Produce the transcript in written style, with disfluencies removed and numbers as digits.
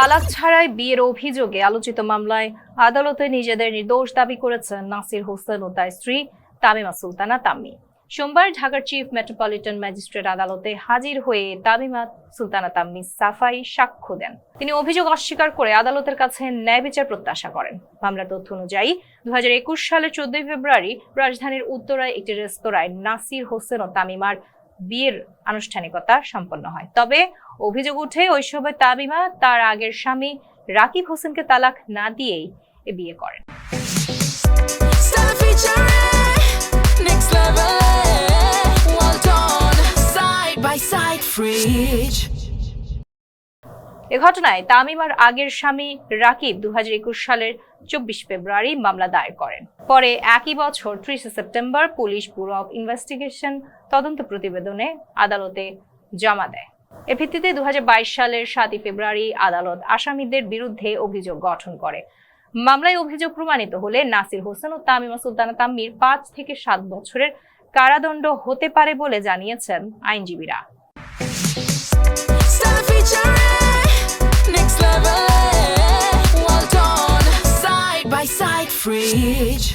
তালাক ছাড়াই বিয়ের অভিযোগে আলোচিত মামলায় আদালতে নিজেদের নির্দোষ দাবি করেছেন নাসির হোসেন ও তার স্ত্রী তামিমা সুলতানা তাম্মি। সোমবার ঢাকার চিফ মেট্রোপলিটন ম্যাজিস্ট্রেট আদালতে হাজির হয়ে তামিমা সুলতানা তাম্মি সাফাই সাক্ষ্য দেন। তিনি অভিযোগ অস্বীকার করে আদালতের কাছে ন্যায় বিচার প্রত্যাশা করেন। মামলার তথ্য অনুযায়ী 2021 সালের 14 ফেব্রুয়ারি রাজধানীর উত্তরায় একটি রেস্তোরাঁয় নাসির হোসেন ও তামিমার বিয়ের আনুষ্ঠানিকতা সম্পন্ন হয়। তবে অভিযোগ উঠে ওই সময় তামিমা তার আগের স্বামী রাকিব হোসেনকে তালাক না দিয়েই এ বিয়ে করেন। এ ঘটনায় তামিমার আগের স্বামী রাকিব 2021 সালের 24 ফেব্রুয়ারি মামলা দায়ের করেন। পরে একই বছর 30 September police bureau of investigation তদন্ত প্রতিবেদনে আদালতে জমা দেয়। এর ভিত্তিতে 2022 সালের 7 ফেব্রুয়ারি আদালত আসামিদের বিরুদ্ধে অভিযোগ গঠন করে। মামলায় অভিযোগ প্রমাণিত হলে নাসির হোসেন ও তামিমা সুলতানা তাম্মির 5 থেকে 7 বছরের কারাদণ্ড হতে পারে বলে জানিয়েছেন আইনজীবীরা। Next level, well done, side by side, fridge.